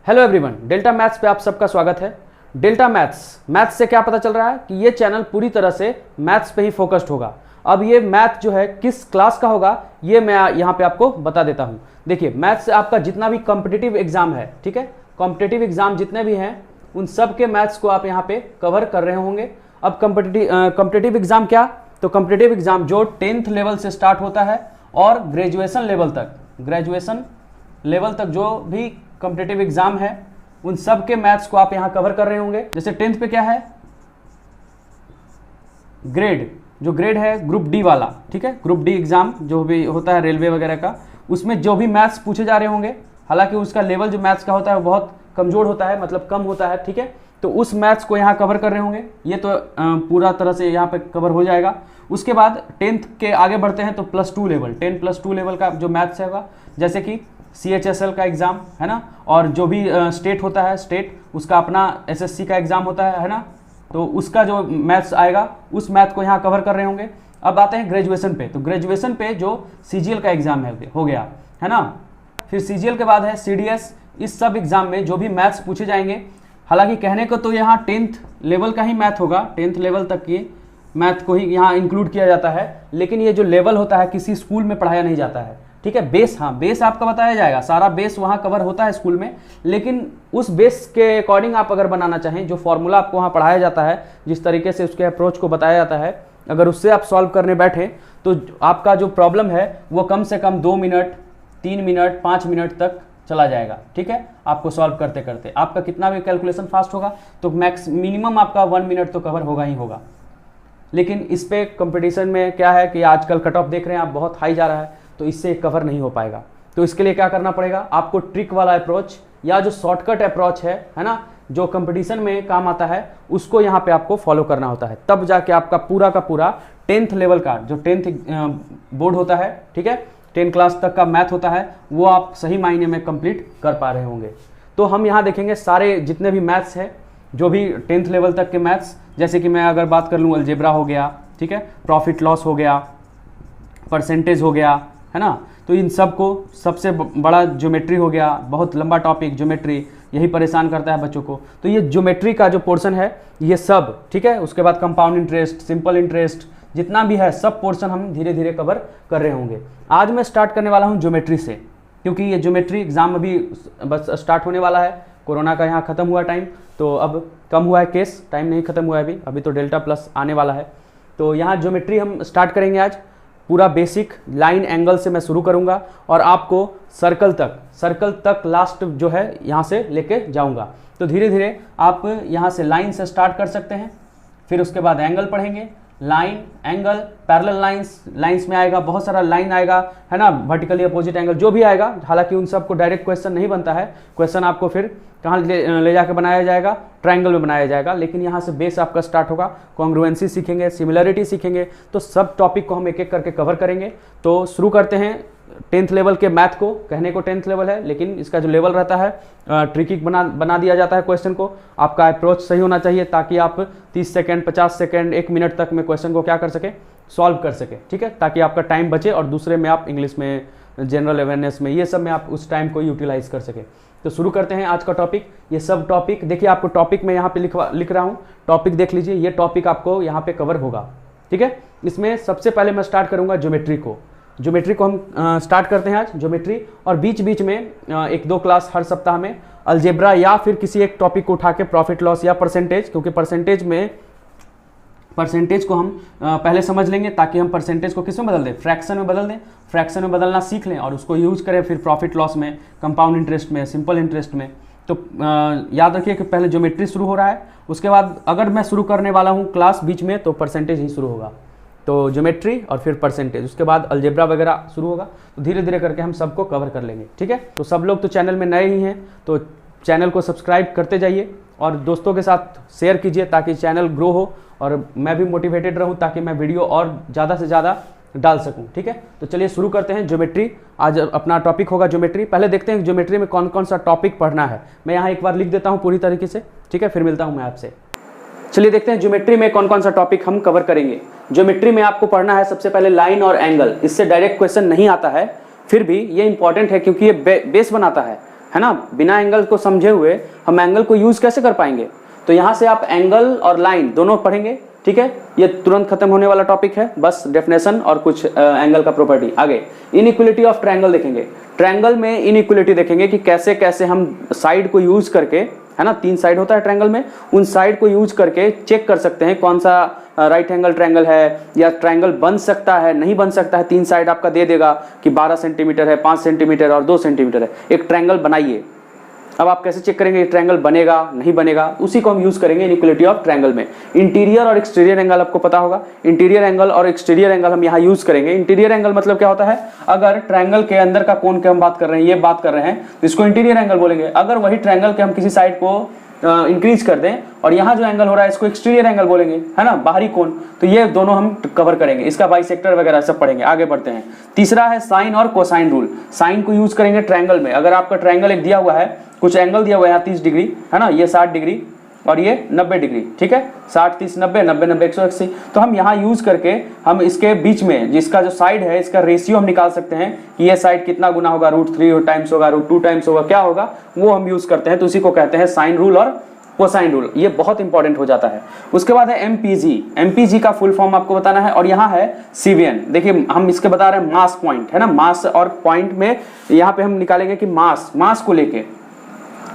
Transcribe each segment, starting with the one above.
Hello everyone, delta maths पे आप सबका स्वागत है। डेल्टा मैथ्स से क्या पता चल रहा है कि ये चैनल पूरी तरह से मैथ्स पे ही फोकस्ड होगा। अब ये मैथ जो है किस क्लास का होगा ये मैं यहाँ पे आपको बता देता हूँ। देखिए, मैथ्स से आपका जितना भी कॉम्पिटिटिव एग्जाम है, ठीक है, कॉम्पिटिटिव एग्जाम जितने भी हैं उन सब के मैथ्स को आप यहाँ पे कवर कर रहे होंगे। अब कॉम्पिटिटिव एग्जाम क्या, तो कॉम्पिटिटिव एग्जाम जो 10th लेवल से स्टार्ट होता है और ग्रेजुएशन लेवल तक जो भी कॉम्पिटिटिव एग्जाम है उन सब के मैथ्स को आप यहां कवर कर रहे होंगे। जैसे 10th पे क्या है, ग्रेड है ग्रुप डी वाला, ठीक है, ग्रुप डी एग्जाम जो भी होता है रेलवे वगैरह का, उसमें जो भी मैथ्स पूछे जा रहे होंगे, हालांकि उसका लेवल जो मैथ्स का होता है वो बहुत कमजोर होता है, मतलब कम होता है, ठीक है, तो उस मैथ्स को यहाँ कवर कर रहे होंगे। ये तो पूरा तरह से यहाँ पे कवर हो जाएगा। उसके बाद 10th के आगे बढ़ते हैं तो +2 लेवल, 10+2 लेवल का जो मैथ्स होगा, जैसे कि CHSL का एग्जाम है ना, और जो भी स्टेट होता है, स्टेट उसका अपना SSC का एग्जाम होता है ना, तो उसका जो मैथ्स आएगा उस मैथ को यहाँ कवर कर रहे होंगे। अब आते हैं ग्रेजुएशन पे, तो ग्रेजुएशन पे जो CGL का एग्जाम हो गया है ना, फिर CGL के बाद है CDS। इस सब एग्जाम में जो भी मैथ्स पूछे जाएंगे, हालांकि कहने को तो यहाँ 10th लेवल का ही मैथ होगा, 10th लेवल तक की मैथ को ही यहाँ इंक्लूड किया जाता है, लेकिन ये जो लेवल होता है किसी स्कूल में पढ़ाया नहीं जाता है, ठीक है। बेस, हाँ, बेस आपका बताया जाएगा, सारा बेस वहाँ कवर होता है स्कूल में, लेकिन उस बेस के अकॉर्डिंग आप अगर बनाना चाहें, जो फॉर्मूला आपको वहाँ पढ़ाया जाता है, जिस तरीके से उसके अप्रोच को बताया जाता है, अगर उससे आप सॉल्व करने बैठे तो आपका जो प्रॉब्लम है वो कम से कम 2 मिनट, 3 मिनट, 5 मिनट तक चला जाएगा, ठीक है, आपको सॉल्व करते करते। आपका कितना भी कैलकुलेशन फास्ट होगा तो मिनिमम आपका 1 मिनट तो कवर होगा ही होगा। लेकिन इस पे कंपटीशन में क्या है कि आजकल कट ऑफ देख रहे हैं आप, बहुत हाई जा रहा है, तो इससे कवर नहीं हो पाएगा। तो इसके लिए क्या करना पड़ेगा, आपको ट्रिक वाला अप्रोच या जो शॉर्टकट अप्रोच है ना, जो कंपटीशन में काम आता है, उसको यहाँ पे आपको फॉलो करना होता है, तब जाके आपका पूरा का पूरा 10th लेवल का जो 10th बोर्ड होता है, ठीक है, 10 क्लास तक का मैथ होता है, वो आप सही मायने में कंप्लीट कर पा रहे होंगे। तो हम यहाँ देखेंगे सारे जितने भी मैथ्स है, जो भी 10th लेवल तक के मैथ्स, जैसे कि मैं अगर बात कर लूँ, अलजेब्रा हो गया, ठीक है, प्रॉफिट लॉस हो गया, परसेंटेज हो गया, है ना, तो इन सब को, सबसे बड़ा ज्योमेट्री हो गया, बहुत लंबा टॉपिक ज्योमेट्री, यही परेशान करता है बच्चों को। तो ये ज्योमेट्री का जो पोर्शन है ये सब, ठीक है, उसके बाद कंपाउंड इंटरेस्ट, सिंपल इंटरेस्ट, जितना भी है सब पोर्शन हम धीरे धीरे कवर कर रहे होंगे। आज मैं स्टार्ट करने वाला हूँ ज्योमेट्री से, क्योंकि ये ज्योमेट्री एग्जाम अभी बस स्टार्ट होने वाला है। कोरोना का यहाँ खत्म हुआ टाइम, तो अब कम हुआ है केस, टाइम नहीं खत्म हुआ है अभी तो डेल्टा प्लस आने वाला है। तो यहाँ ज्योमेट्री हम स्टार्ट करेंगे आज। पूरा बेसिक लाइन एंगल से मैं शुरू करूंगा और आपको सर्कल तक लास्ट जो है यहाँ से लेके जाऊंगा। तो धीरे धीरे आप यहाँ से लाइन से स्टार्ट कर सकते हैं, फिर उसके बाद एंगल पढ़ेंगे, लाइन, एंगल, पैरेलल लाइंस में आएगा, बहुत सारा लाइन आएगा, है ना, वर्टिकली अपोजिट एंगल जो भी आएगा। हालांकि उन सबको डायरेक्ट क्वेश्चन नहीं बनता है, क्वेश्चन आपको फिर कहाँ ले जाकर बनाया जाएगा, ट्रायंगल में बनाया जाएगा, लेकिन यहाँ से बेस आपका स्टार्ट होगा। कॉन्ग्रुएंसी सीखेंगे, सिमिलरिटी सीखेंगे, तो सब टॉपिक को हम एक एक करके कवर करेंगे। तो शुरू करते हैं 10th लेवल के मैथ को। कहने को 10th लेवल है, लेकिन इसका जो लेवल रहता है ट्रिकी बना दिया जाता है क्वेश्चन को। आपका अप्रोच सही होना चाहिए ताकि आप 30 सेकंड, 50 सेकंड, 1 मिनट तक में क्वेश्चन को क्या कर सके, सॉल्व कर सके, ठीक है, ताकि आपका टाइम बचे और दूसरे में आप इंग्लिश में, जनरल अवेयरनेस में, ये सब में आप उस टाइम को यूटिलाइज कर सके। तो शुरू करते हैं आज का टॉपिक। ये सब टॉपिक देखिए, आपको टॉपिक में यहाँ पे लिख रहा हूँ, टॉपिक देख लीजिए, ये टॉपिक आपको यहाँ पे कवर होगा, ठीक है। इसमें सबसे पहले मैं स्टार्ट करूँगा ज्योमेट्री को हम स्टार्ट करते हैं आज ज्योमेट्री, और बीच बीच में 1-2 क्लास हर सप्ताह में अलजेब्रा या फिर किसी एक टॉपिक को उठा के प्रॉफिट लॉस या परसेंटेज, क्योंकि परसेंटेज को हम पहले समझ लेंगे ताकि हम परसेंटेज को किस में बदल दें, फ्रैक्शन में बदल दें, फ्रैक्शन में बदलना सीख लें और उसको यूज करें फिर प्रॉफिट लॉस में, कंपाउंड इंटरेस्ट में, सिंपल इंटरेस्ट में। तो याद रखिए कि पहले ज्योमेट्री शुरू हो रहा है, उसके बाद अगर मैं शुरू करने वाला हूँ क्लास बीच में तो परसेंटेज ही शुरू होगा। तो ज्योमेट्री और फिर परसेंटेज, उसके बाद अलजेब्रा वगैरह शुरू होगा। तो धीरे धीरे करके हम सबको कवर कर लेंगे, ठीक है। तो सब लोग तो चैनल में नए ही हैं, तो चैनल को सब्सक्राइब करते जाइए और दोस्तों के साथ शेयर कीजिए ताकि चैनल ग्रो हो और मैं भी मोटिवेटेड रहूं, ताकि मैं वीडियो और ज़्यादा से ज़्यादा डाल सकूं, ठीक है। तो चलिए शुरू करते हैं ज्योमेट्री। आज अपना टॉपिक होगा ज्योमेट्री। पहले देखते हैं ज्योमेट्री में कौन कौन सा टॉपिक पढ़ना है। मैं यहाँ एक बार लिख देता हूँ पूरी तरीके से, ठीक है, फिर मिलता हूँ मैं आपसे। चलिए देखते हैं ज्योमेट्री में कौन कौन सा टॉपिक हम कवर करेंगे। ज्योमेट्री में आपको पढ़ना है सबसे पहले लाइन और एंगल। इससे डायरेक्ट क्वेश्चन नहीं आता है, फिर भी ये इंपॉर्टेंट है क्योंकि ये बेस बनाता है। है ना, बिना एंगल को समझे हुए हम एंगल को यूज कैसे कर पाएंगे। तो यहाँ से आप एंगल और लाइन दोनों पढ़ेंगे, ठीक है, ये तुरंत खत्म होने वाला टॉपिक है, बस डेफिनेशन और कुछ एंगल का प्रॉपर्टी। आगे इनइक्वालिटी ऑफ ट्रायंगल देखेंगे, ट्रायंगल में इनइक्वालिटी देखेंगे कि कैसे कैसे हम साइड को यूज करके, है ना, 3 साइड होता है ट्रायंगल में, उन साइड को यूज करके चेक कर सकते हैं कौन सा राइट एंगल ट्रायंगल है, या ट्रायंगल बन सकता है नहीं बन सकता है। 3 साइड आपका दे देगा कि 12 सेंटीमीटर है, 5 सेंटीमीटर और 2 सेंटीमीटर है, एक ट्रायंगल बनाइए। अब आप कैसे चेक करेंगे ट्रायंगल बनेगा नहीं बनेगा, उसी को हम यूज करेंगे इनइक्वालिटी ऑफ ट्रायंगल में। इंटीरियर और एक्सटीरियर एंगल आपको पता होगा, इंटीरियर एंगल और एक्सटीरियर एंगल हम यहाँ यूज करेंगे। इंटीरियर एंगल मतलब क्या होता है, अगर ट्रायंगल के अंदर का कोण के हम बात कर रहे हैं, ये बात कर रहे हैं, तो इसको इंटीरियर एंगल बोलेंगे। अगर वही ट्रायंगल के हम किसी साइड को इंक्रीज कर दें और यहाँ जो एंगल हो रहा है इसको एक्सटीरियर एंगल बोलेंगे, है ना, बाहरी कोण। तो ये दोनों हम कवर करेंगे, इसका बाइसेक्टर वगैरह सब पढ़ेंगे। आगे बढ़ते हैं, तीसरा है साइन और कोसाइन रूल। साइन को यूज करेंगे ट्रायंगल में, अगर आपका ट्रायंगल एक दिया हुआ है, कुछ एंगल दिया हुआ है यहाँ 30 डिग्री, है ना, ये 60 डिग्री और ये 90 डिग्री, ठीक है, 60 30 90 90 90 180। तो हम यहाँ यूज करके हम इसके बीच में जिसका जो साइड है इसका रेशियो हम निकाल सकते हैं कि ये साइड कितना गुना होगा, √3 टाइम्स होगा, √2 टाइम्स होगा, क्या होगा वो हम यूज करते हैं। तो उसी को कहते हैं साइन रूल और कोसाइन रूल, ये बहुत इंपॉर्टेंट हो जाता है। उसके बाद है एमपीजी। एमपीजी का फुल फॉर्म आपको बताना है, और यहाँ है सीवीएन। देखिए हम इसके बता रहे हैं मास पॉइंट, है ना, मास और पॉइंट में यहाँ पे हम निकालेंगे कि मास को लेके,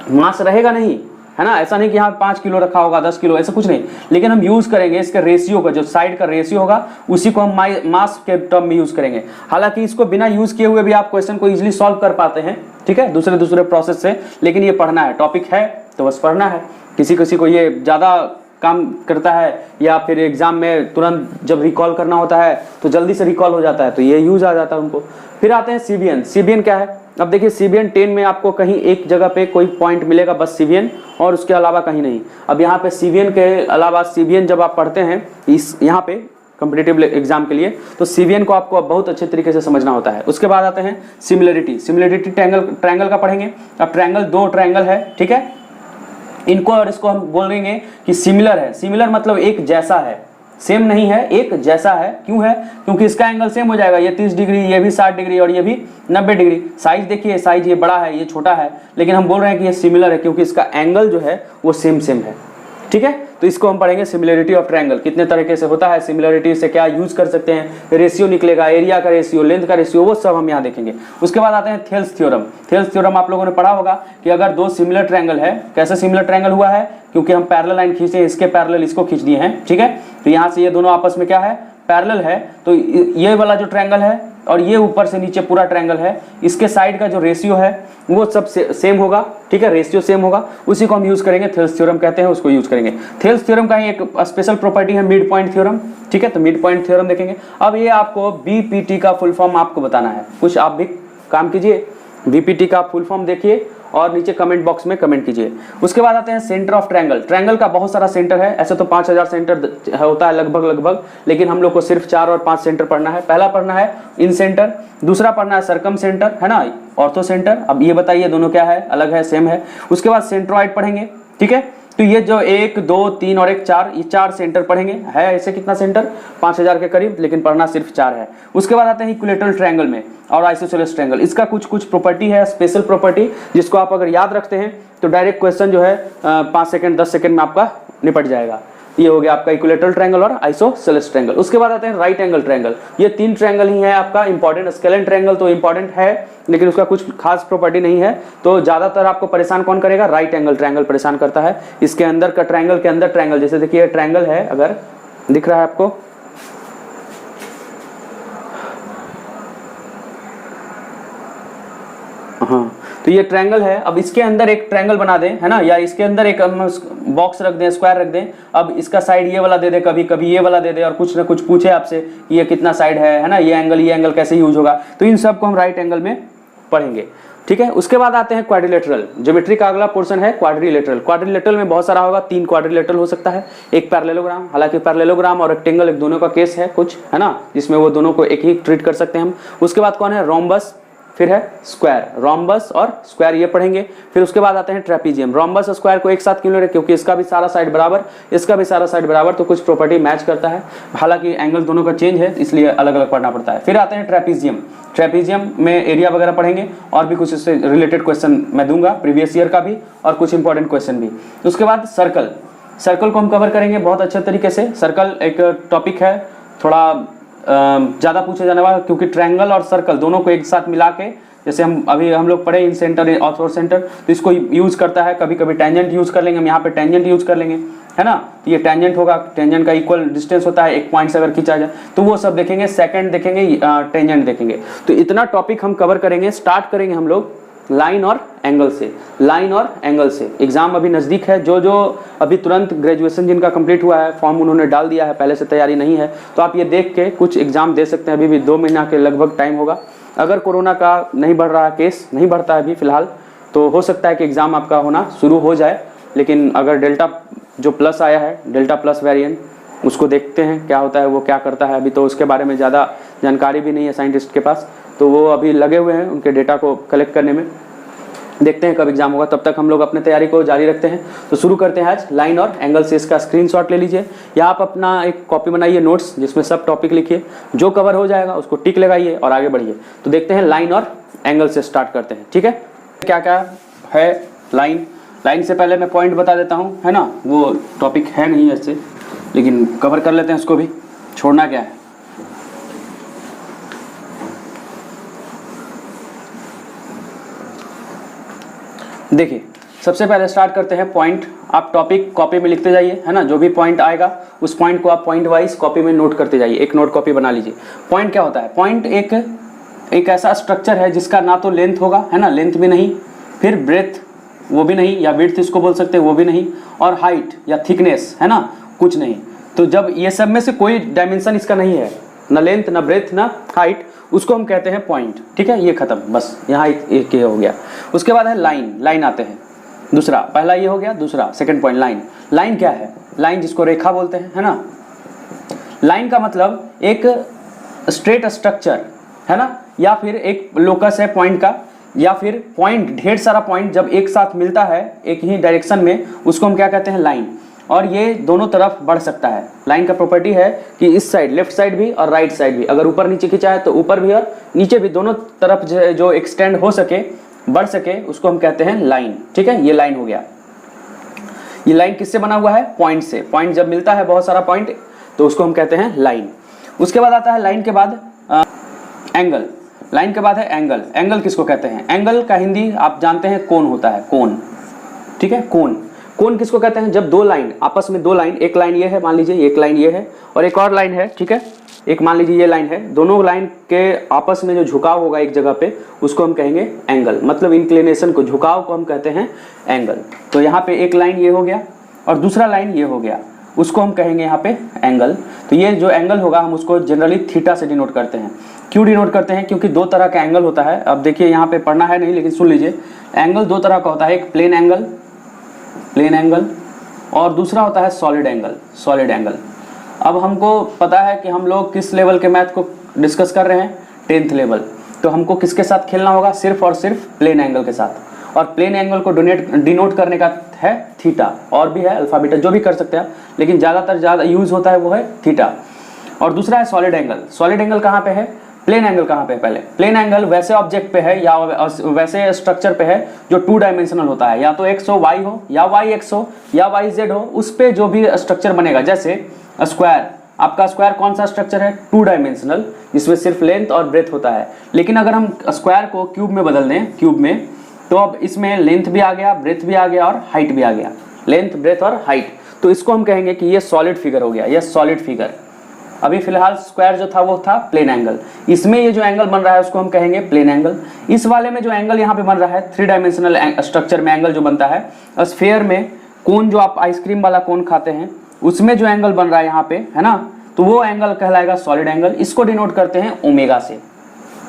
मास रहेगा नहीं, है ना, ऐसा नहीं कि यहाँ 5 किलो रखा होगा 10 किलो, ऐसा कुछ नहीं, लेकिन हम यूज करेंगे इसके रेशियो का, जो साइड का रेशियो होगा उसी को हम मास के टर्म में यूज करेंगे। हालांकि इसको बिना यूज किए हुए भी आप क्वेश्चन को इजीली सॉल्व कर पाते हैं, ठीक है, दूसरे प्रोसेस से, लेकिन ये पढ़ना है, टॉपिक है तो बस पढ़ना है। किसी को ये ज्यादा काम करता है, या फिर एग्जाम में तुरंत जब रिकॉल करना होता है तो जल्दी से रिकॉल हो जाता है, तो ये यूज आ जाता है उनको। फिर आते हैं सीबीएन। सीबीएन क्या है, अब देखिए सीबीएन 10 में आपको कहीं एक जगह पे कोई पॉइंट मिलेगा, बस सीबीएन, और उसके अलावा कहीं नहीं। अब यहाँ पे सीबीएन के अलावा सीबीएन जब आप पढ़ते हैं इस यहाँ पे कॉम्पिटिटिव एग्जाम के लिए, तो सीबीएन को आपको बहुत अच्छे तरीके से समझना होता है। उसके बाद आते हैं सिमिलरिटी। सिमिलरिटी ट्रायंगल का पढ़ेंगे। अब ट्रायंगल 2 ट्रायंगल है, ठीक है, इनको और इसको हम बोलेंगे कि सिमिलर है। सिमिलर मतलब एक जैसा है, सेम नहीं है, एक जैसा है। क्यों है, क्योंकि इसका एंगल सेम हो जाएगा, ये 30 डिग्री, ये भी 60 डिग्री और ये भी 90 डिग्री। साइज देखिए, साइज ये बड़ा है, ये छोटा है, लेकिन हम बोल रहे हैं कि ये सिमिलर है क्योंकि इसका एंगल जो है वो सेम है, ठीक है। तो इसको हम पढ़ेंगे सिमिलरिटी ऑफ ट्रायंगल, कितने तरीके से होता है, सिमिलरिटी से क्या यूज कर सकते हैं, रेशियो निकलेगा, एरिया का रेशियो, लेंथ का रेशियो, वो सब हम यहाँ देखेंगे। उसके बाद आते हैं थेल्स थ्योरम। थेल्स थ्योरम आप लोगों ने पढ़ा होगा कि अगर 2 सिमिलर ट्रायंगल है, कैसे सिमिलर ट्रायंगल हुआ है, क्योंकि हम पैरेलल लाइन खींचे, इसके पैरेलल इसको खींच दिए हैं, ठीक है। तो यहाँ से ये दोनों आपस में क्या है, पैरेलल है। तो ये वाला जो ट्रायंगल है और ये ऊपर से नीचे पूरा ट्रायंगल है, इसके साइड का जो रेशियो है वो सब सेम होगा, ठीक है, रेशियो सेम होगा, उसी को हम यूज करेंगे, थेल्स थ्योरम कहते हैं, उसको यूज करेंगे। थेल्स थ्योरम का ही एक स्पेशल प्रॉपर्टी है मिड पॉइंट थ्योरम, ठीक है, तो मिड पॉइंट थ्योरम देखेंगे। अब ये आपको बीपीटी का फुल फॉर्म आपको बताना है, कुछ आप भी काम कीजिए, बीपीटी का फुल फॉर्म देखिए और नीचे कमेंट बॉक्स में कमेंट कीजिए। उसके बाद आते हैं सेंटर ऑफ ट्रायंगल। ट्रायंगल का बहुत सारा सेंटर है, ऐसे तो 5000 सेंटर होता है लगभग, लेकिन हम लोग को सिर्फ 4 और 5 सेंटर पढ़ना है। पहला पढ़ना है इन सेंटर, दूसरा पढ़ना है सरकम सेंटर, है ना, ऑर्थो सेंटर। अब ये बताइए दोनों क्या है, अलग है सेम है। उसके बाद सेंट्रोइड पढ़ेंगे, ठीक है। तो ये जो 1 2 3 और 1 4, ये 4 सेंटर पढ़ेंगे। है ऐसे कितना सेंटर, 5000 के करीब, लेकिन पढ़ना सिर्फ 4 है। उसके बाद आते हैं इक्विलेटरल ट्रायंगल में और आइसोसेलेस ट्रायंगल। इसका कुछ प्रॉपर्टी है, स्पेशल प्रॉपर्टी, जिसको आप अगर याद रखते हैं तो डायरेक्ट क्वेश्चन जो है 5 सेकंड 10 सेकंड में आपका निपट जाएगा। ये हो गया आपका इक्विलेटरल ट्रायंगल और आइसोसेलेस ट्रायंगल। उसके बाद आते हैं राइट एंगल ट्रायंगल। ये 3 ट्रायंगल ही है आपका इंपॉर्टेंट। स्केलेन ट्रायंगल तो इंपॉर्टेंट है, लेकिन उसका कुछ खास प्रॉपर्टी नहीं है, तो ज्यादातर आपको परेशान कौन करेगा, राइट एंगल ट्रायंगल परेशान करता है। इसके अंदर का ट्रायंगल के अंदर ट्रायंगल, जैसे देखिए ट्रायंगल है, अगर दिख रहा है आपको, हाँ, तो ये ट्रायंगल है। अब इसके अंदर एक ट्रायंगल बना दें, है ना, या इसके अंदर एक बॉक्स रख दें, स्क्वायर रख दें। अब इसका साइड ये वाला दे दे, कभी कभी ये वाला दे दे, और कुछ ना कुछ पूछे आपसे कि ये कितना साइड है ना, ये एंगल कैसे यूज होगा, तो इन सब को हम राइट एंगल में पढ़ेंगे, ठीक है। उसके बाद आते हैं क्वाड्रिलेटरल। ज्योमेट्री का अगला पोर्शन है क्वाड्रिलेटरल। क्वाड्रिलेटरल में बहुत सारा होगा, 3 क्वाड्रिलेटरल हो सकता है, एक पैरेललोग्राम। हालांकि पैरेललोग्राम और रेक्टेंगल एक दोनों का केस है कुछ, है ना, जिसमें वो दोनों को एक ही ट्रीट कर सकते हैं हम। उसके बाद कौन है, रोम्बस, फिर है स्क्वायर, रोम्बस और स्क्वायर ये पढ़ेंगे। फिर उसके बाद आते हैं ट्रेपीजियम। रोम्बस और स्क्वायर को एक साथ क्यों ले रहे, क्योंकि इसका भी सारा साइड बराबर, इसका भी सारा साइड बराबर, तो कुछ प्रॉपर्टी मैच करता है। हालांकि एंगल दोनों का चेंज है इसलिए अलग अलग पढ़ना पड़ता है। फिर आते हैं ट्रेपीजियम। ट्रेपीजियम में एरिया वगैरह पढ़ेंगे और भी कुछ इससे रिलेटेड क्वेश्चन मैं दूंगा, प्रीवियस ईयर का भी और कुछ इंपॉर्टेंट क्वेश्चन भी। उसके बाद सर्कल, सर्कल को हम कवर करेंगे बहुत अच्छे तरीके से। सर्कल एक टॉपिक है थोड़ा ज़्यादा पूछे जाने वाला, क्योंकि ट्रायंगल और सर्कल दोनों को एक साथ मिला के, जैसे हम लोग पढ़े इन सेंटर ऑर्थो सेंटर, तो इसको यूज करता है। कभी कभी टेंजेंट यूज कर लेंगे, हम यहाँ पे टेंजेंट यूज कर लेंगे, है ना। तो ये टेंजेंट होगा, टेंजेंट का इक्वल डिस्टेंस होता है, एक पॉइंट से अगर खींचा जाए तो वो सब देखेंगे, सेकंड देखेंगे, टेंजेंट देखेंगे। तो इतना टॉपिक हम कवर करेंगे। स्टार्ट करेंगे हम लोग लाइन और एंगल से, लाइन और एंगल से। एग्जाम अभी नज़दीक है, जो अभी तुरंत ग्रेजुएशन जिनका कंप्लीट हुआ है, फॉर्म उन्होंने डाल दिया है, पहले से तैयारी नहीं है, तो आप ये देख के कुछ एग्जाम दे सकते हैं। अभी भी 2 महीना के लगभग टाइम होगा। अगर कोरोना का नहीं बढ़ रहा, केस नहीं बढ़ता है अभी फिलहाल, तो हो सकता है कि एग्ज़ाम आपका होना शुरू हो जाए। लेकिन अगर डेल्टा जो प्लस आया है, डेल्टा प्लस वेरिएंट, उसको देखते हैं क्या होता है, वो क्या करता है। अभी तो उसके बारे में ज़्यादा जानकारी भी नहीं है साइंटिस्ट के पास, तो वो अभी लगे हुए हैं उनके डेटा को कलेक्ट करने में। देखते हैं कब एग्जाम होगा, तब तक हम लोग अपने तैयारी को जारी रखते हैं। तो शुरू करते हैं आज लाइन और एंगल से। इसका स्क्रीनशॉट ले लीजिए या आप अपना एक कॉपी बनाइए नोट्स, जिसमें सब टॉपिक लिखिए, जो कवर हो जाएगा उसको टिक लगाइए और आगे बढ़िए। तो देखते हैं लाइन और एंगल से स्टार्ट करते हैं, ठीक है। क्या क्या है लाइन, लाइन से पहले मैं पॉइंट बता देता हूँ, है ना। वो टॉपिक है नहीं वैसे, लेकिन कवर कर लेते हैं उसको भी, छोड़ना क्या है। देखिए सबसे पहले स्टार्ट करते हैं पॉइंट। आप टॉपिक कॉपी में लिखते जाइए, है ना। जो भी पॉइंट आएगा उस पॉइंट को आप पॉइंट वाइज कॉपी में नोट करते जाइए, एक नोट कॉपी बना लीजिए। पॉइंट क्या होता है, पॉइंट एक ऐसा स्ट्रक्चर है जिसका ना तो लेंथ होगा, है ना, लेंथ भी नहीं, फिर ब्रेथ वो भी नहीं, या विड्थ इसको बोल सकते हैं, वो भी नहीं, और हाइट या थिकनेस, है ना, कुछ नहीं। तो जब ये सब में से कोई डायमेंशन इसका नहीं है, ना लेंथ ना ब्रेथ ना हाइट, उसको हम कहते हैं पॉइंट, ठीक है। ये खत्म, बस यहाँ एक ये हो गया। उसके बाद है लाइन, लाइन आते हैं दूसरा, पहला ये हो गया, दूसरा सेकंड पॉइंट लाइन। लाइन क्या है, लाइन जिसको रेखा बोलते हैं, है ना। लाइन का मतलब एक स्ट्रेट स्ट्रक्चर, है ना, या फिर एक लोकस है पॉइंट का, या फिर पॉइंट, ढेर सारा पॉइंट जब एक साथ मिलता है एक ही डायरेक्शन में, उसको हम क्या कहते हैं, लाइन। और ये दोनों तरफ बढ़ सकता है। लाइन का प्रॉपर्टी है कि इस साइड, लेफ्ट साइड भी और राइट साइड भी, अगर ऊपर नीचे खींचा है तो ऊपर भी और नीचे भी, दोनों तरफ जो एक्सटेंड हो सके, बढ़ सके, उसको हम कहते हैं लाइन, ठीक है। ये लाइन हो गया। ये लाइन किससे बना हुआ है, पॉइंट से। पॉइंट जब मिलता है बहुत सारा पॉइंट, तो उसको हम कहते हैं लाइन। उसके बाद आता है लाइन के बाद एंगल। लाइन के बाद है एंगल। एंगल किसको कहते हैं, एंगल का हिंदी आप जानते हैं कोण होता है, कोण, ठीक है। कोण, कोण किसको कहते हैं, जब दो लाइन आपस में, दो लाइन, एक लाइन ये है मान लीजिए, एक लाइन ये है और एक और लाइन है, ठीक है, एक मान लीजिए ये लाइन है, दोनों लाइन के आपस में जो झुकाव होगा एक जगह पे, उसको हम कहेंगे एंगल। मतलब इंक्लिनेशन को, झुकाव को हम कहते हैं एंगल। तो यहाँ पे एक लाइन ये हो गया और दूसरा लाइन ये हो गया, उसको हम कहेंगे यहाँ पे एंगल। तो ये जो एंगल होगा हम उसको जनरली थीटा से डिनोट करते हैं। क्यों डिनोट करते हैं, क्योंकि दो तरह का एंगल होता है। अब देखिए यहाँ पे पढ़ना है नहीं, लेकिन सुन लीजिए, एंगल दो तरह का होता है, एक प्लेन एंगल, प्लेन एंगल, और दूसरा होता है सॉलिड एंगल, सॉलिड एंगल। अब हमको पता है कि हम लोग किस लेवल के मैथ को डिस्कस कर रहे हैं, 10th लेवल। तो हमको किसके साथ खेलना होगा, सिर्फ और सिर्फ प्लेन एंगल के साथ। और प्लेन एंगल को डिनोट करने का है थीटा, और भी है अल्फा बीटा, जो भी कर सकते हैं आप, लेकिन ज़्यादा यूज होता है वो है थीटा। और दूसरा है सॉलिड एंगल। सॉलिड एंगल कहाँ पे है, प्लेन एंगल कहाँ पे है, पहले प्लेन एंगल वैसे ऑब्जेक्ट पे है या वैसे स्ट्रक्चर पे है जो 2 डायमेंशनल होता है, या तो एक्स हो, वाई हो, या वाई एक्स हो, या वाई जेड हो, उस पे जो भी स्ट्रक्चर बनेगा। जैसे स्क्वायर, आपका स्क्वायर कौन सा स्ट्रक्चर है, 2 डायमेंशनल, जिसमें सिर्फ लेंथ और ब्रेथ होता है। लेकिन अगर हम स्क्वायर को क्यूब में बदल दें, क्यूब में, तो अब इसमें लेंथ भी आ गया, ब्रेथ भी आ गया और हाइट भी आ गया, लेंथ, ब्रेथ और हाइट। तो इसको हम कहेंगे कि ये सॉलिड फिगर हो गया, ये सॉलिड फिगर। अभी फिलहाल स्क्वायर जो था वो था प्लेन एंगल, इसमें ये जो एंगल बन रहा है उसको हम कहेंगे प्लेन एंगल। इस वाले में जो एंगल यहाँ पे बन रहा है, 3 डायमेंशनल स्ट्रक्चर में एंगल जो बनता है, स्फीयर में कोन, जो आप आइसक्रीम वाला कोन खाते हैं, उसमें जो एंगल बन रहा है यहाँ पे, है ना, तो वो एंगल कहलाएगा सॉलिड एंगल। इसको डिनोट करते हैं ओमेगा से।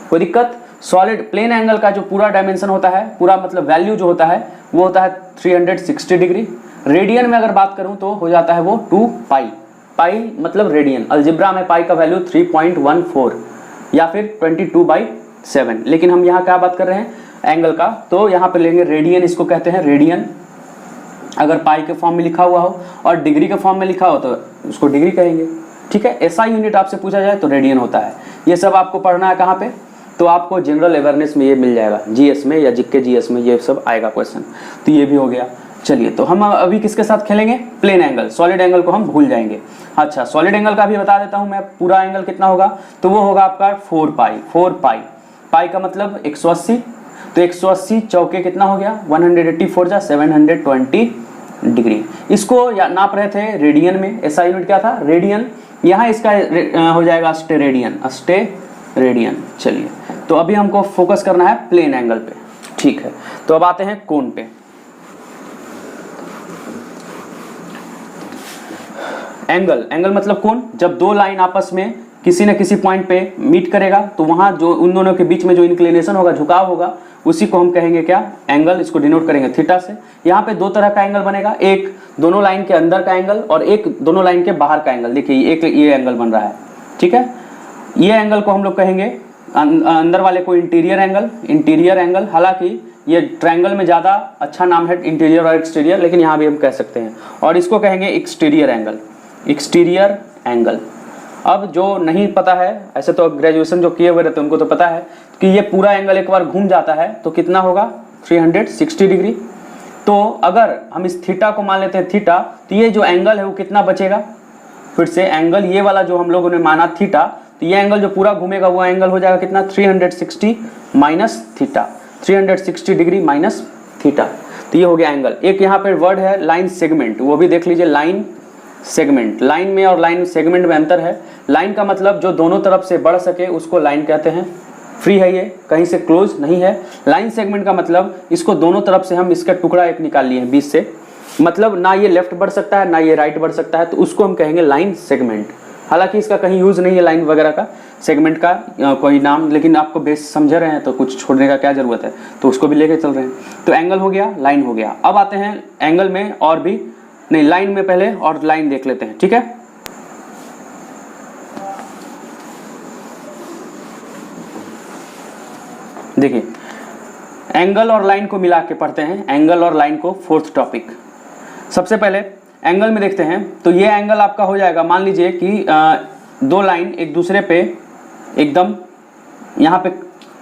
कोई दिक्कत, सॉलिड प्लेन एंगल का जो पूरा डायमेंशन होता है, पूरा मतलब वैल्यू जो होता है वो होता है 360 डिग्री। रेडियन में अगर बात करूं तो हो जाता है वो 2 पाई, पाई मतलब रेडियन। अलजेब्रा में पाई का वैल्यू 3.14 या फिर 22/6 7। लेकिन हम यहाँ क्या बात कर रहे हैं एंगल का, तो यहाँ पे लेंगे रेडियन, इसको कहते हैं रेडियन। अगर पाई के फॉर्म में लिखा हुआ हो और डिग्री के फॉर्म में लिखा हो तो उसको डिग्री कहेंगे, ठीक है। एसआई यूनिट आपसे पूछा जाए तो रेडियन होता है। ये सब आपको पढ़ना है कहाँ पे, तो आपको जनरल अवेयरनेस में ये मिल जाएगा, जीएस में या जीके जीएस में ये सब आएगा क्वेश्चन। तो ये भी हो गया। चलिए, तो हम अभी किसके साथ खेलेंगे, प्लेन एंगल। सॉलिड एंगल को हम भूल जाएंगे। अच्छा, सॉलिड एंगल का भी बता देता हूं मैं, पूरा एंगल कितना होगा, तो वो होगा आपका 4 पाई। 4 पाई, पाई का मतलब 180, तो 180 चौके कितना हो गया 184 जा 720 डिग्री। इसको नाप रहे थे रेडियन में, ऐसा यूनिट क्या था रेडियन, यहाँ इसका हो जाएगा स्टेरेडियन, स्टेरेडियन। चलिए, तो अभी हमको फोकस करना है प्लेन एंगल पे, ठीक है। तो अब आते हैं कोण पे। एंगल मतलब कोण, जब दो लाइन आपस में किसी न किसी पॉइंट पे मीट करेगा तो वहां जो उन दोनों के बीच में जो इंक्लिनेशन होगा, झुकाव होगा, उसी को हम कहेंगे क्या, एंगल। इसको डिनोट करेंगे थीटा से। यहाँ पे दो तरह का एंगल बनेगा, एक दोनों लाइन के अंदर का एंगल और एक दोनों लाइन के बाहर का एंगल। देखिए एक ये एंगल बन रहा है, ठीक है। ये एंगल को हम लोग कहेंगे, अंदर वाले को इंटीरियर एंगल, इंटीरियर एंगल। हालांकि ये ट्रायंगल में ज़्यादा अच्छा नाम है इंटीरियर और एक्सटीरियर, लेकिन यहाँ भी हम कह सकते हैं। और इसको कहेंगे एक्सटीरियर एंगल, एक्सटीरियर एंगल। अब जो नहीं पता है, ऐसे तो ग्रेजुएशन जो किए हुए रहते हैं उनको तो पता है कि ये पूरा एंगल एक बार घूम जाता है तो कितना होगा 360 डिग्री। तो अगर हम इस थीटा को मान लेते हैं थीटा, तो ये जो एंगल है वो कितना बचेगा, फिर से एंगल ये वाला जो हम लोगों ने माना थीटा, तो ये एंगल जो पूरा घूमेगा वो एंगल हो जाएगा कितना 360 minus theta, 360 degree minus theta. तो ये हो गया एंगल। एक यहाँ पे वर्ड है लाइन सेगमेंट, वो भी देख लीजिए, लाइन सेगमेंट। लाइन में और लाइन सेगमेंट में अंतर है। लाइन का मतलब जो दोनों तरफ से बढ़ सके उसको लाइन कहते हैं, फ्री है, ये कहीं से क्लोज नहीं है। लाइन सेगमेंट का मतलब इसको दोनों तरफ से हम इसका टुकड़ा एक निकाल लिए हैं बीच से, मतलब ना ये लेफ्ट बढ़ सकता है ना ये राइट बढ़ सकता है, तो उसको हम कहेंगे लाइन सेगमेंट। हालांकि इसका कहीं यूज नहीं है लाइन वगैरह का, सेगमेंट का कोई नाम, लेकिन आपको बेस समझ रहे हैं तो कुछ छोड़ने का क्या जरूरत है, तो उसको भी लेके चल रहे हैं। तो एंगल हो गया, लाइन हो गया। अब आते हैं एंगल में और भी, नहीं लाइन में पहले और लाइन देख लेते हैं, ठीक है। देखिए एंगल और लाइन को मिला के पढ़ते हैं, एंगल और लाइन को, फोर्थ टॉपिक। सबसे पहले एंगल में देखते हैं, तो ये एंगल आपका हो जाएगा, मान लीजिए कि दो लाइन एक दूसरे पे एकदम यहाँ पे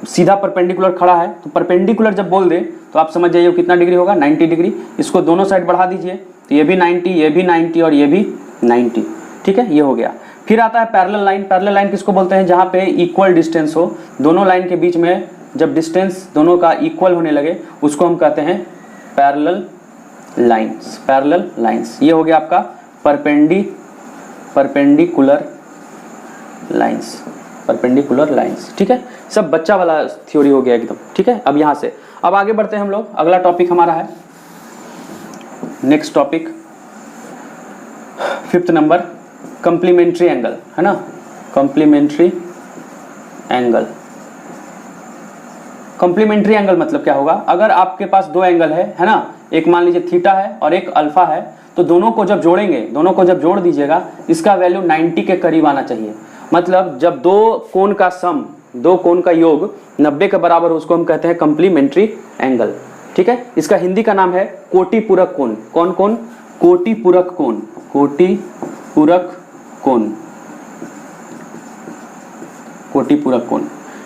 सीधा परपेंडिकुलर खड़ा है, तो परपेंडिकुलर जब बोल दे तो आप समझ जाइए कितना डिग्री होगा 90 डिग्री। इसको दोनों साइड बढ़ा दीजिए, तो ये भी 90, ये भी 90 और ये भी 90, ठीक है, ये हो गया। फिर आता है पैरेलल लाइन। पैरेलल लाइन किसको बोलते हैं, जहाँ पे इक्वल डिस्टेंस हो, दोनों लाइन के बीच में जब डिस्टेंस दोनों का इक्वल होने लगे उसको हम कहते हैं पैरेलल लाइंस, पैरेलल लाइंस। ये हो गया आपका परपेंडिकुलर लाइंस, परपेंडिकुलर लाइंस, ठीक है। सब बच्चा वाला थ्योरी हो गया एकदम, ठीक है। अब यहाँ से अब आगे बढ़ते हैं हम लोग, अगला टॉपिक हमारा है next topic 5th number, complementary angle, है ना, कॉम्प्लीमेंट्री एंगल। कॉम्प्लीमेंट्री एंगल मतलब क्या होगा, अगर आपके पास दो एंगल है ना, एक मान लीजिए थीटा है और एक अल्फा है, तो दोनों को जब जोड़ेंगे, दोनों को जब जोड़ दीजिएगा, इसका वैल्यू 90 के करीब आना चाहिए। मतलब जब दो कोण का सम, दो कोण का योग 90 के बराबर हो, उसको हम कहते हैं कॉम्प्लीमेंट्री एंगल, ठीक है। इसका हिंदी का नाम है कोटि पूरक कोण। कौन कौन, कोटि पूरक कोण, कोटि पूरक कोण, कोटि पूरक कोण,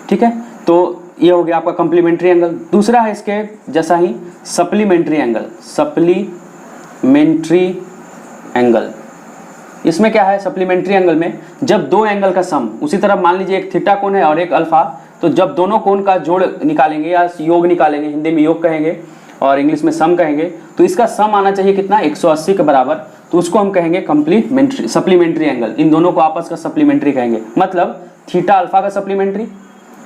ठीक है। तो ये हो गया आपका कॉम्प्लीमेंट्री एंगल। दूसरा है इसके जैसा ही सप्लीमेंट्री एंगल, सप्लीमेंट्री एंगल। इसमें क्या है, सप्लीमेंट्री एंगल में जब दो एंगल का सम, उसी तरह मान लीजिए एक थीटा कोण है और एक अल्फा, तो जब दोनों कोण का जोड़ निकालेंगे या योग निकालेंगे, हिंदी में योग कहेंगे और इंग्लिश में सम कहेंगे, तो इसका सम आना चाहिए कितना 180 के बराबर, तो उसको हम कहेंगे कॉम्प्लीमेंट्री, सप्लीमेंट्री एंगल। इन दोनों को आपस का सप्लीमेंट्री कहेंगे, मतलब थीटा अल्फा का सप्लीमेंट्री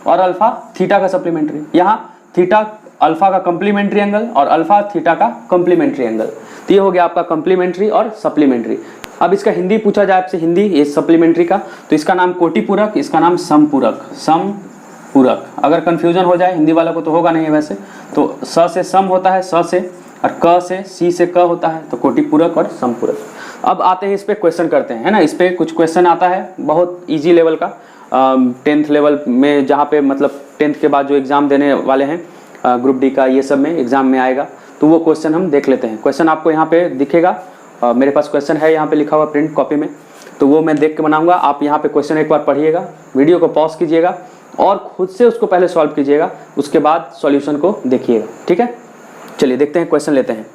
और अल्फा थीटा का सप्लीमेंट्री। यहाँ थीटा अल्फा का कॉम्प्लीमेंट्री एंगल और अल्फा थीटा का कॉम्प्लीमेंट्री एंगल। तो ये हो गया आपका कॉम्प्लीमेंट्री और सप्लीमेंट्री। अब इसका हिंदी पूछा जाए आपसे, हिंदी ये सप्लीमेंट्री का, तो इसका नाम कोटि पूरक, इसका नाम समपूरक, समपूरक। अगर कंफ्यूजन हो जाए, हिंदी वाला को तो होगा नहीं वैसे, तो स से सम होता है, स से, और क से सी से क होता है, तो कोटि पूरक और समपूरक। अब आते हैं इस पे क्वेश्चन करते हैं, है ना। इस पे कुछ क्वेश्चन आता है बहुत ईजी लेवल का, 10th लेवल में, जहाँ पे मतलब 10th के बाद जो एग्ज़ाम देने वाले हैं ग्रुप डी का, ये सब में एग्ज़ाम में आएगा। तो वो क्वेश्चन हम देख लेते हैं। क्वेश्चन आपको यहाँ पे दिखेगा, मेरे पास क्वेश्चन है यहाँ पे लिखा हुआ प्रिंट कॉपी में, तो वो मैं देख के बनाऊंगा। आप यहाँ पे क्वेश्चन एक बार पढ़िएगा, वीडियो को पॉज कीजिएगा और खुद से उसको पहले सॉल्व कीजिएगा, उसके बाद सॉल्यूशन को देखिएगा, ठीक है। चलिए देखते हैं, क्वेश्चन लेते हैं।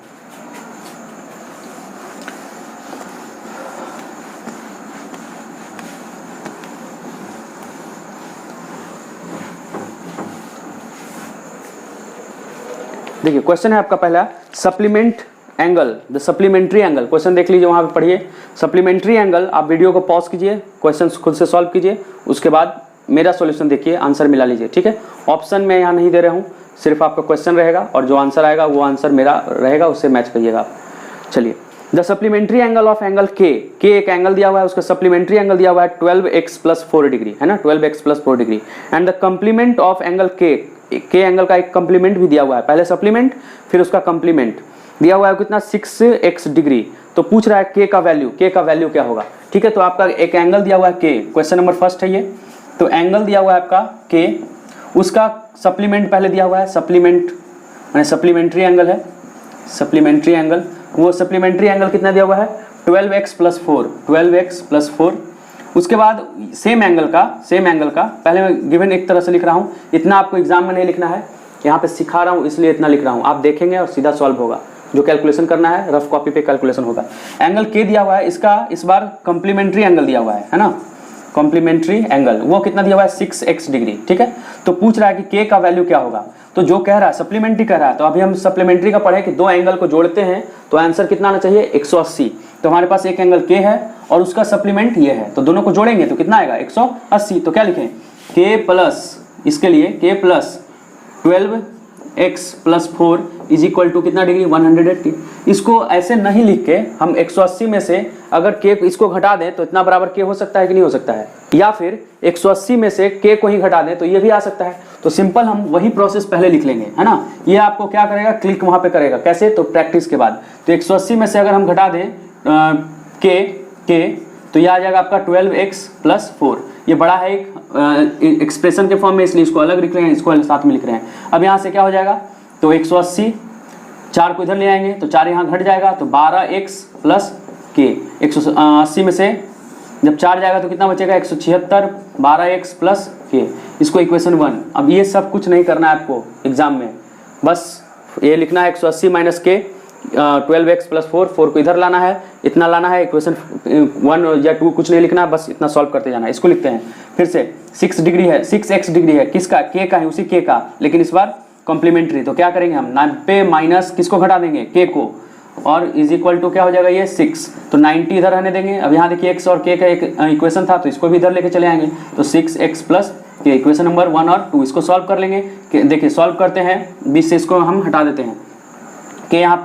देखिए क्वेश्चन है आपका पहला, supplement angle, the supplementary angle. Question देख लीजिए, वहां पे पढ़िए सप्लीमेंट्री एंगल। आप वीडियो को पॉज कीजिए, क्वेश्चन खुद से सॉल्व कीजिए, उसके बाद मेरा सॉल्यूशन देखिए, आंसर मिला लीजिए, ठीक है। ऑप्शन मैं यहाँ नहीं दे रहा हूँ, सिर्फ आपका क्वेश्चन रहेगा और जो आंसर आएगा वो आंसर मेरा रहेगा, उससे मैच करिएगा आप। चलिए, the supplementary angle of angle के एक एंगल दिया हुआ है, उसका सप्लीमेंट्री एंगल दिया हुआ है 12x + 4 डिग्री, है ना, 12x + 4 degree. And the complement of angle के एंगल का एक कंप्लीमेंट भी दिया हुआ है, पहले सप्लीमेंट फिर उसका कंप्लीमेंट दिया हुआ है कितना, 6x डिग्री। तो पूछ रहा है के का वैल्यू क्या होगा, ठीक है। तो आपका एक एंगल दिया हुआ है के, क्वेश्चन नंबर फर्स्ट है ये। तो एंगल दिया हुआ है आपका के, उसका सप्लीमेंट पहले दिया हुआ है, सप्लीमेंट माने सप्लीमेंट्री एंगल है, सप्लीमेंट्री एंगल। वो सप्लीमेंट्री एंगल कितना दिया हुआ है, 12x + 4, 12x + 4। उसके बाद सेम एंगल का पहले मैं गिवन एक तरह से लिख रहा हूँ, इतना आपको एग्जाम में नहीं लिखना है, यहाँ पे सिखा रहा हूँ इसलिए इतना लिख रहा हूँ, आप देखेंगे और सीधा सॉल्व होगा। जो कैलकुलेशन करना है रफ कॉपी पे कैलकुलेशन होगा। एंगल के दिया हुआ है, इसका इस बार कॉम्प्लीमेंट्री एंगल दिया हुआ है ना, कॉम्प्लीमेंट्री एंगल वो कितना दिया हुआ है, 6x डिग्री, ठीक है। तो पूछ रहा है कि के का वैल्यू क्या होगा, तो जो कह रहा है सप्लीमेंट्री कह रहा है, तो अभी हम सप्लीमेंट्री का पढ़े कि दो एंगल को जोड़ते हैं तो आंसर कितना आना चाहिए, 180। तो हमारे पास एक एंगल के है और उसका सप्लीमेंट ये है, तो दोनों को जोड़ेंगे तो कितना आएगा, 180। तो क्या लिखें, के प्लस, इसके लिए के प्लस 12x + 4 = कितना डिग्री, 180। इसको ऐसे नहीं लिख के हम 180 में से अगर के इसको घटा दें तो इतना बराबर के हो सकता है कि नहीं हो सकता है, या फिर 180 में से के को ही घटा दें तो ये भी आ सकता है। तो सिंपल हम वही प्रोसेस पहले लिख लेंगे, है ना। ये आपको क्या करेगा, क्लिक वहां पे करेगा, कैसे, तो प्रैक्टिस के बाद। तो 180 में से अगर हम घटा दें के तो ये आ जाएगा आपका 12x + 4। ये बड़ा है एक एक्सप्रेशन के फॉर्म में, इसलिए इसको अलग लिख रहे हैं, इसको साथ में लिख रहे हैं। अब यहाँ से क्या हो जाएगा, तो 180, 4 को इधर ले आएंगे तो 4 यहाँ घट जाएगा, तो 12x + k। 180 में से जब 4 जाएगा तो कितना बचेगा, 176, 12x + k। इसको इक्वेशन 1। अब ये सब कुछ नहीं करना है आपको एग्जाम में, बस ये लिखना है 180 - k, 12x + 4 को इधर लाना है, इतना लाना है। इक्वेशन 1 या 2 कुछ नहीं लिखना है, बस इतना सॉल्व करते जाना है। इसको लिखते हैं फिर से, 6 डिग्री है, 6x डिग्री है, किसका, के का है, उसी के का, लेकिन इस बार कॉम्प्लीमेंट्री। तो क्या करेंगे हम, 90 माइनस किसको घटा देंगे, के को, और = क्या हो जाएगा ये 6। तो 90 इधर रहने देंगे। अब यहाँ देखिए x और k का एक इक्वेशन था, तो इसको भी इधर लेके चले आएंगे। तो 6x + k, इक्वेशन नंबर 1 और 2 इसको सॉल्व कर लेंगे। देखिए सॉल्व करते हैं, 20 से इसको हम हटा देते हैं, के यहाँ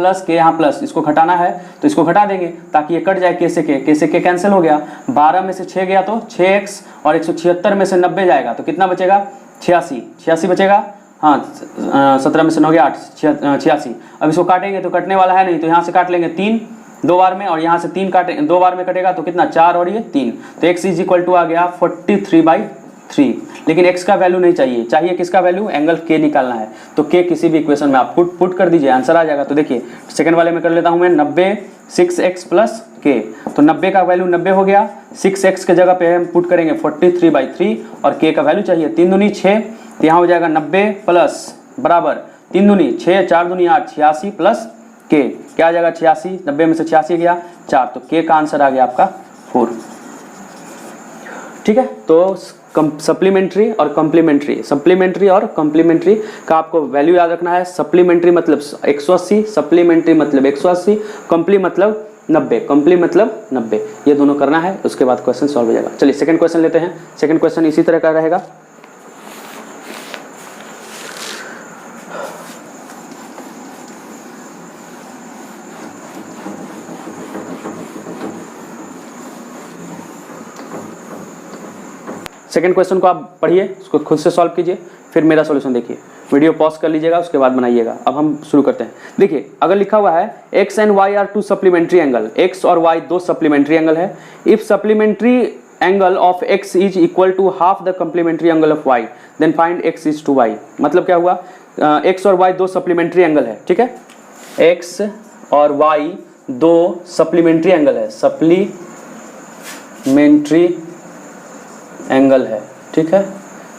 प्लस, इसको घटाना है तो इसको घटा देंगे ताकि ये कट जाए, के से के कैंसिल हो गया। 12 में से 6 गया तो 6x, और 176 में से 90 जाएगा तो कितना बचेगा, 86 बचेगा। हाँ 17 में से 9 गया 8, 86। अब इसको काटेंगे तो कटने वाला है नहीं, तो यहाँ से काट लेंगे 3 2 बार में, और यहाँ से 3 काटे 2 बार में कटेगा तो कितना, 4 और ये 3। तो x = आ गया 43/3। लेकिन x का वैल्यू नहीं चाहिए किसका वैल्यू, एंगल k निकालना है। तो k किसी भी इक्वेशन में आप पुट कर दीजिए, आंसर आ जाएगा। तो देखिए सेकंड वाले में कर लेता हूं मैं, 90 6x + k। तो 90 का वैल्यू 90 हो गया, 6x के जगह पे हम पुट करेंगे 43/3, और k का वैल्यू चाहिए 3 दूनी 6। तो यहाँ हो जाएगा 90 प्लस बराबर 3 दूनी 6, 4 दूनी 8, 86 प्लस k, क्या आ जाएगा 86। 90 में से 86 गया 4, तो k का आंसर आ गया आपका 4। ठीक है, तो सप्लीमेंट्री और कॉम्प्लीमेंट्री का आपको वैल्यू याद रखना है। सप्लीमेंट्री मतलब 180, सप्लीमेंट्री मतलब 180, कॉम्प्ली मतलब 90, ये दोनों करना है, उसके बाद क्वेश्चन सॉल्व हो जाएगा। चलिए सेकंड क्वेश्चन लेते हैं। सेकंड क्वेश्चन इसी तरह का रहेगा। सेकंड क्वेश्चन को आप पढ़िए, उसको खुद से सॉल्व कीजिए, फिर मेरा सॉल्यूशन देखिए। वीडियो पॉज कर लीजिएगा, उसके बाद बनाइएगा। अब हम शुरू करते हैं। देखिए अगर लिखा हुआ है x and y are 2 supplementary angle, x और y 2 सप्लीमेंट्री एंगल है। If supplementary angle of x is equal to half the complementary angle of y, then find x is to y। मतलब क्या हुआ, x और y दो supplementary angle है, ठीक है, x और y दो सप्लीमेंट्री एंगल है, सप्लीमेंट्री एंगल है, ठीक है।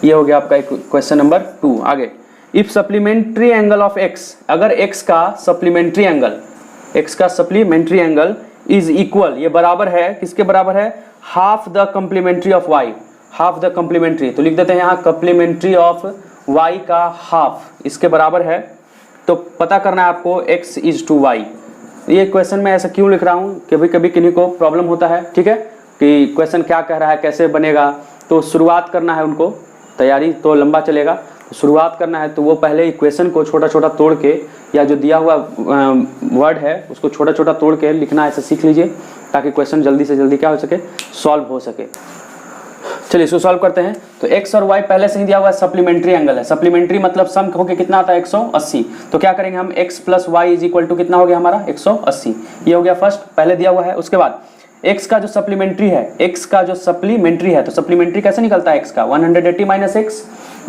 ये हो गया आपका क्वेश्चन नंबर 2। आगे, if supplementary angle of x, अगर x का सप्लीमेंट्री एंगल इज इक्वल, ये बराबर है, किसके बराबर है, half the complementary of y, half the complementary, तो लिख देते हैं यहाँ कम्प्लीमेंट्री ऑफ y का हाफ इसके बराबर है। तो पता करना है आपको x इज टू y। ये क्वेश्चन में ऐसा क्यों लिख रहा हूँ, कभी कभी किन्हीं को प्रॉब्लम होता है, ठीक है, कि क्वेश्चन क्या कह रहा है, कैसे बनेगा, तो शुरुआत करना है उनको, तैयारी तो लंबा चलेगा, तो शुरुआत करना है तो वो पहले इक्वेशन को छोटा छोटा तोड़ के, या जो दिया हुआ वर्ड है उसको छोटा छोटा तोड़ के लिखना ऐसे सीख लीजिए, ताकि क्वेश्चन जल्दी से जल्दी क्या हो सके, सॉल्व हो सके। चलिए इसको सॉल्व करते हैं। तो x और y पहले से ही दिया हुआ है, सप्लीमेंट्री एंगल है, सप्लीमेंट्री मतलब सम होके कितना आता है 180। तो क्या करेंगे हम, x plus y is equal to कितना हो गया हमारा 180, ये हो गया फर्स्ट, पहले दिया हुआ है। उसके बाद x का जो सप्लीमेंट्री है, x का जो सप्लीमेंट्री है, तो सप्लीमेंट्री कैसे निकलता है x का, 180 minus x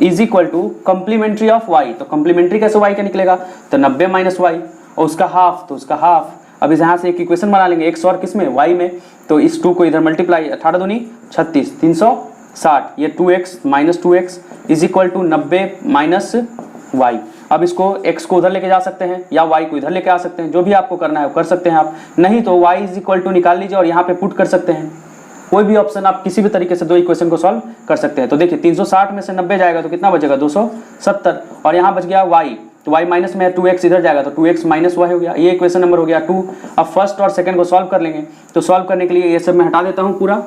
is equal to complementary of y, तो कम्प्लीमेंट्री कैसे y का निकलेगा, तो 90 माइनस वाई, और उसका हाफ, तो उसका हाफ। अब इस यहाँ से एक इक्वेशन बना लेंगे, x और किस में, y में, तो इस 2 को इधर मल्टीप्लाई, 18 दूनी 36, 360, ये 2x minus 2x is equal to 90 minus y. अब इसको x को उधर लेके जा सकते हैं या y को इधर लेके आ सकते हैं, जो भी आपको करना है वो कर सकते हैं आप, नहीं तो y इज इक्वल टू निकाल लीजिए और यहाँ पे पुट कर सकते हैं, कोई भी ऑप्शन आप किसी भी तरीके से दो इक्वेशन को सॉल्व कर सकते हैं। तो देखिए 360 में से 90 जाएगा तो कितना बचेगा 270, और यहाँ बच गया y, तो y माइनस में 2x इधर जाएगा तो 2x माइनस y हो गया, ये इक्वेशन नंबर हो गया 2। अब फर्स्ट और सेकंड को सॉल्व कर लेंगे, तो सॉल्व करने के लिए ये सब मैं हटा देता हूँ पूरा,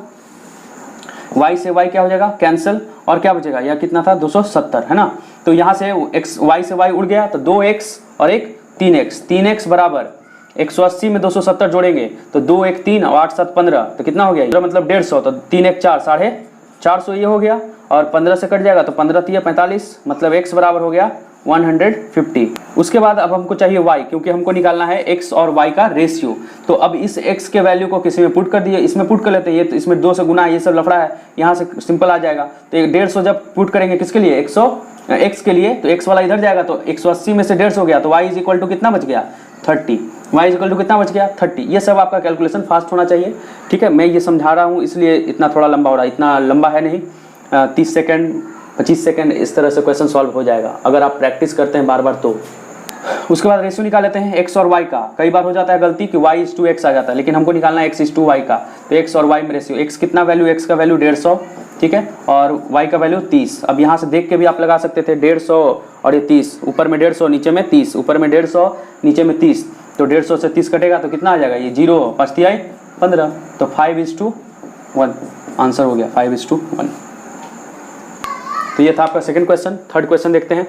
y से y क्या हो जाएगा कैंसिल, और क्या बचेगा, यह कितना था 270 है ना, तो यहाँ से y से y उड़ गया, तो 2x और एक 3x, 3x बराबर 180 में 270 जोड़ेंगे तो 2 1 3 और 8 7 15, तो कितना हो गया, मतलब 150, तो 3 1 4 450 ये हो गया, और 15 से कट जाएगा तो 15 3 45, मतलब x बराबर हो गया 150। उसके बाद अब हमको चाहिए y, क्योंकि हमको निकालना है x और y का रेशियो। तो अब इस x के वैल्यू को किसी में पुट कर दिए, इसमें पुट कर लेते हैं, ये तो इसमें 2 से गुना है, ये सब लफड़ा है, यहाँ से सिंपल आ जाएगा। तो 150 जब पुट करेंगे किसके लिए, 100 x के लिए, तो x वाला इधर जाएगा, तो 180 में से 150 हो गया, तो y इज इक्वल टू कितना बच गया 30, y इज इक्वल टू कितना बच गया 30। ये सब आपका कैलकुलेशन फास्ट होना चाहिए, ठीक है, मैं ये समझा रहा हूँ इसलिए इतना थोड़ा लंबा हो रहा है, इतना लंबा है नहीं, 30 सेकंड 25 सेकंड इस तरह से क्वेश्चन सॉल्व हो जाएगा अगर आप प्रैक्टिस करते हैं बार बार तो। उसके बाद रेशियो निकाल लेते हैं x और y का। कई बार हो जाता है गलती कि y इज टू x आ जाता है, लेकिन हमको निकालना है x इज टू y का, तो x और y में रेशियो, x कितना वैल्यू, x का वैल्यू 150, ठीक है, और y का वैल्यू 30। अब यहाँ से देख के भी आप लगा सकते थे 150 और ये 30, ऊपर में 150 नीचे में 30, ऊपर में 150 नीचे में 30, तो 150 से 30 कटेगा तो कितना आ जाएगा, ये 0 5 3 15, तो 5:1 आंसर हो गया 5:1। तो ये था आपका सेकंड क्वेश्चन। थर्ड क्वेश्चन देखते हैं।